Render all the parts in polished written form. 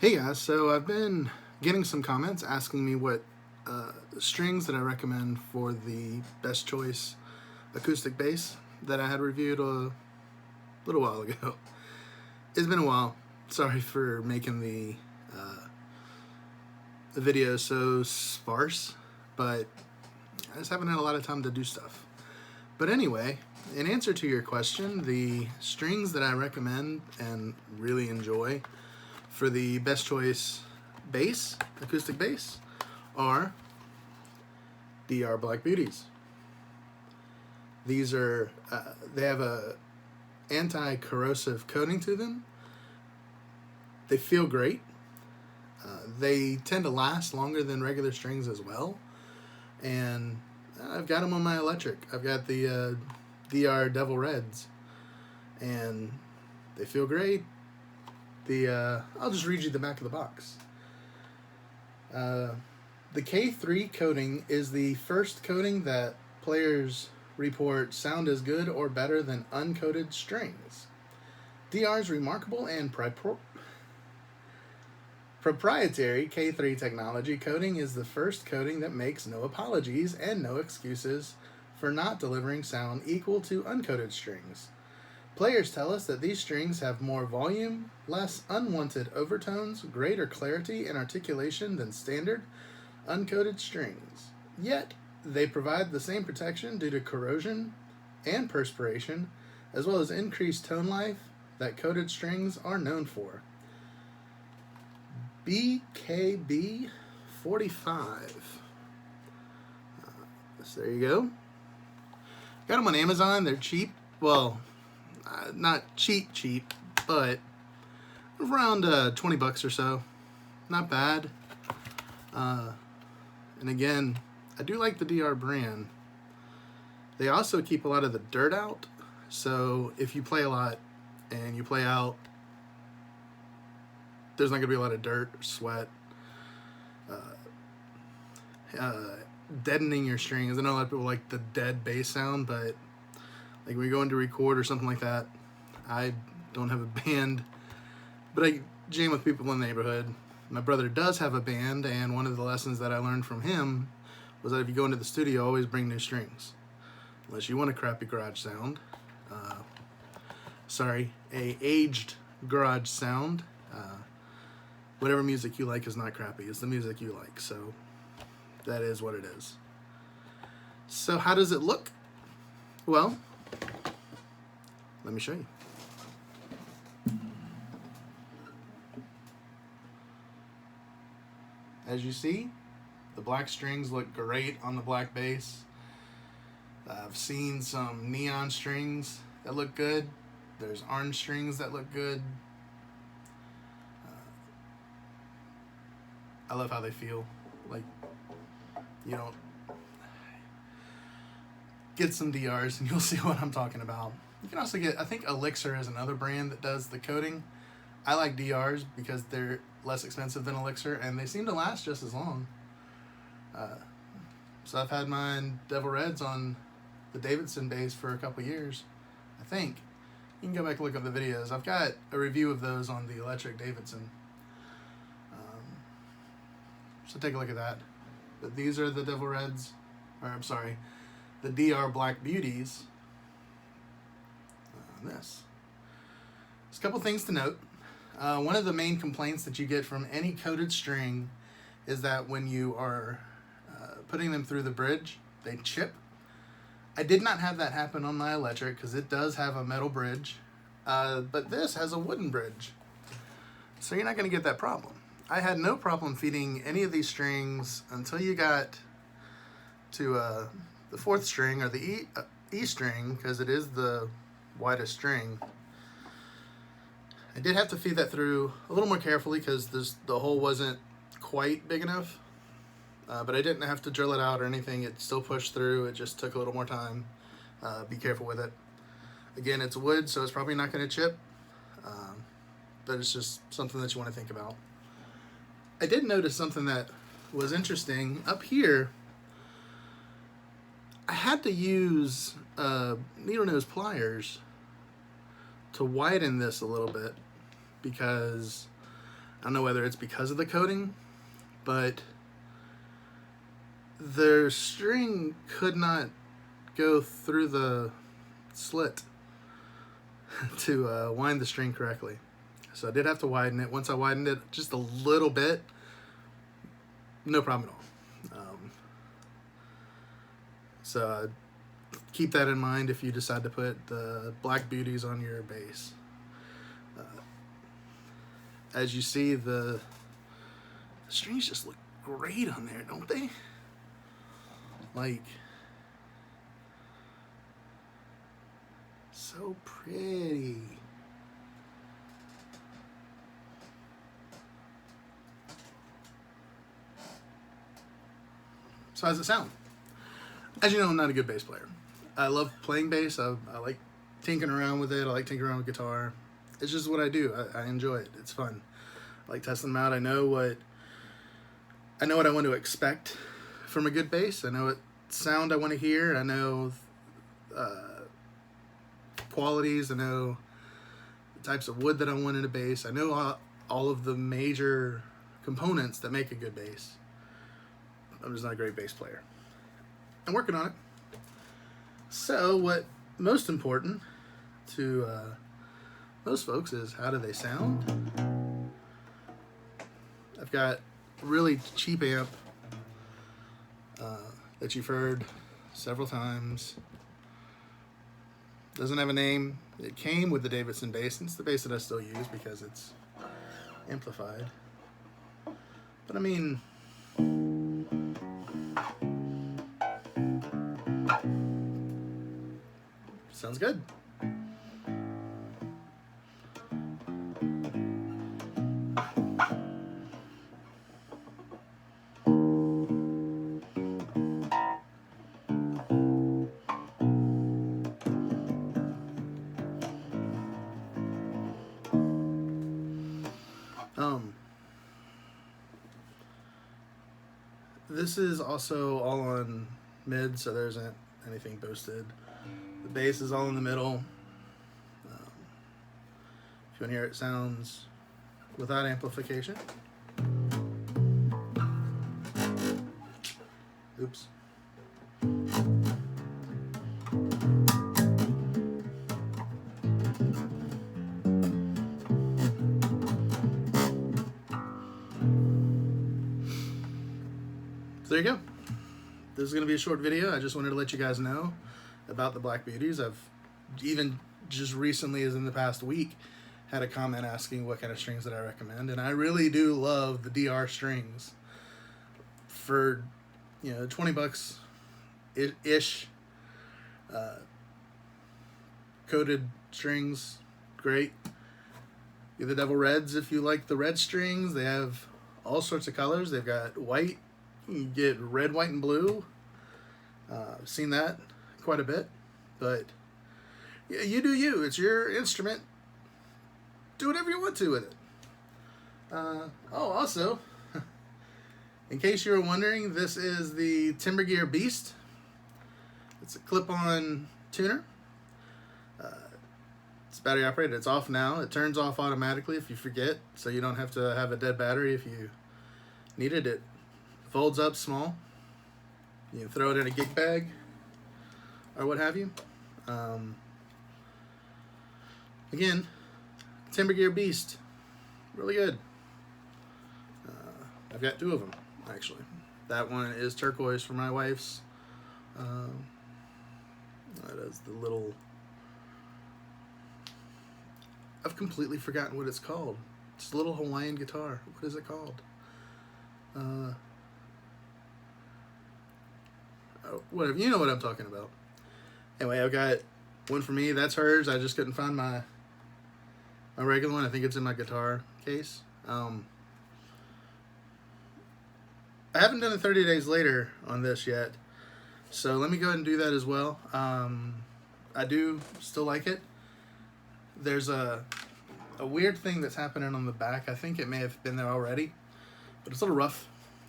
Hey guys, so I've been getting some comments asking me what strings that I recommend for the best choice acoustic bass that I had reviewed a little while ago. It's been a while. Sorry for making the video so sparse, but I just haven't had a lot of time to do stuff. But anyway, in answer to your question, the strings that I recommend and really enjoy for the best choice bass, acoustic bass, are DR Black Beauties. These are, they have a anti-corrosive coating to them. They feel great. They tend to last longer than regular strings as well. And I've got them on my electric. I've got the DR Devil Reds. And they feel great. I'll just read you the back of the box. The K3 coating is the first coating that players report sound as good or better than uncoated strings. DR's remarkable and proprietary K3 technology coating is the first coating that makes no apologies and no excuses for not delivering sound equal to uncoated strings. Players tell us that these strings have more volume, less unwanted overtones, greater clarity and articulation than standard uncoated strings. Yet, they provide the same protection due to corrosion and perspiration, as well as increased tone life that coated strings are known for. BKB 45. So there you go. Got them on Amazon. They're cheap. Well, not cheap, but around 20 bucks or so. Not bad. And again, I do like the DR brand. They also keep a lot of the dirt out. So if you play a lot and you play out, there's not going to be a lot of dirt or sweat. Deadening your strings. I know a lot of people like the dead bass sound, but like when we go into record or something like that, I don't have a band, but I jam with people in the neighborhood. My brother does have a band, and one of the lessons that I learned from him was that if you go into the studio, always bring new strings. Unless you want a crappy garage sound. A aged garage sound. Whatever music you like is not crappy. It's the music you like, so that is what it is. So how does it look? Well, let me show you. As you see, the black strings look great on the black bass. I've seen some neon strings that look good. There's orange strings that look good. I love how they feel. Like, you know, get some DRs and you'll see what I'm talking about. You can also get, I think Elixir is another brand that does the coating. I like DRs because they're less expensive than Elixir and they seem to last just as long. So I've had mine Devil Reds on the Davidson bass for a couple years, I think. You can go back and look up the videos. I've got a review of those on the electric Davidson. So take a look at that. But these are the Devil Reds, or I'm sorry, the DR Black Beauties. There's a couple things to note. One of the main complaints that you get from any coated string is that when you are putting them through the bridge, they chip. I did not have that happen on my electric because it does have a metal bridge, but this has a wooden bridge. So you're not going to get that problem. I had no problem feeding any of these strings until you got to the fourth string, or the E string, because it is the widest string. I did have to feed that through a little more carefully because the hole wasn't quite big enough, but I didn't have to drill it out or anything. It still pushed through. It just took a little more time. Be careful with it. Again, it's wood, so it's probably not going to chip, but it's just something that you want to think about. I did notice something that was interesting. Up here, I had to use needle nose pliers to widen this a little bit because I don't know whether it's because of the coating, but their string could not go through the slit to wind the string correctly. So I did have to widen it. Once I widened it just a little bit, no problem at all. So keep that in mind if you decide to put the Black Beauties on your bass. As you see, the strings just look great on there, don't they? Like, so pretty. So how's it sound? As you know, I'm not a good bass player. I love playing bass. I like tinkering around with it. I like tinkering around with guitar. It's just what I do. I enjoy it. It's fun. I like testing them out. I know what I want to expect from a good bass. I know what sound I want to hear. I know qualities. I know the types of wood that I want in a bass. I know all of the major components that make a good bass. I'm just not a great bass player. I'm working on it. So what most important to most folks is, how do they sound? I've got a really cheap amp that you've heard several times. Doesn't have a name. It came with the Davidson bass, and it's the bass that I still use because it's amplified. But I mean, sounds good. This is also all on mid, so there isn't anything boosted. The bass is all in the middle. If you want to hear it, sounds without amplification. Oops. So there you go. This is going to be a short video. I just wanted to let you guys know about the Black Beauties. I've even just recently, as in the past week, had a comment asking what kind of strings that I recommend, and I really do love the DR strings. For, you know, $20 ish, coated strings, great. Get the Devil Reds if you like the red strings. They have all sorts of colors. They've got white. You can get red, white, and blue. I've seen that quite a bit, but yeah, you do you. It's your instrument. Do whatever you want to with it. Also, in case you were wondering, this is the Timber Gear Beast. It's a clip-on tuner. It's battery operated. It's off now. It turns off automatically if you forget, so you don't have to have a dead battery if you needed it. Folds up small. You can throw it in a gig bag or what have you. Again, Timber Gear Beast, really good. I've got two of them actually. That one is turquoise for my wife's. That is the little. I've completely forgotten what it's called. It's a little Hawaiian guitar. What is it called? Whatever, you know what I'm talking about. Anyway, I've got one for me. That's hers. I just couldn't find my regular one. I think it's in my guitar case. I haven't done a 30 days later on this yet, so let me go ahead and do that as well. I do still like it. There's a weird thing that's happening on the back. I think it may have been there already, but it's a little rough.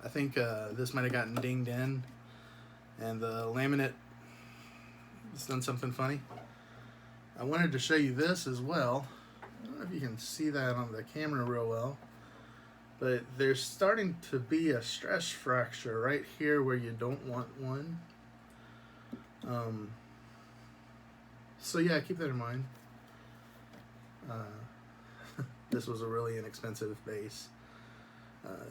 I think this might have gotten dinged in, and the laminate has done something funny. I wanted to show you this as well. I don't know if you can see that on the camera real well. But there's starting to be a stress fracture right here where you don't want one. So yeah, keep that in mind. This was a really inexpensive base.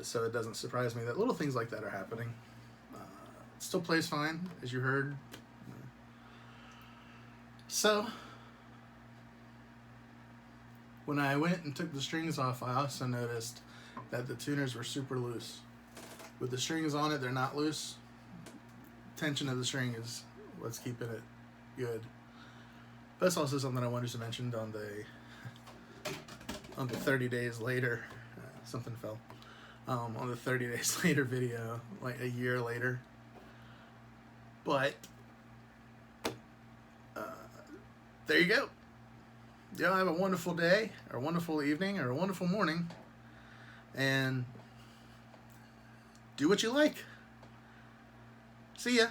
So it doesn't surprise me that little things like that are happening. It still plays fine, as you heard. So, when I went and took the strings off, I also noticed that the tuners were super loose. With the strings on it, they're not loose. Tension of the string is what's keeping it good. That's also something I wanted to mention on the 30 days later. Something fell. On the 30 days later video, like a year later. But there you go. Y'all have a wonderful day, or a wonderful evening, or a wonderful morning, and do what you like. See ya.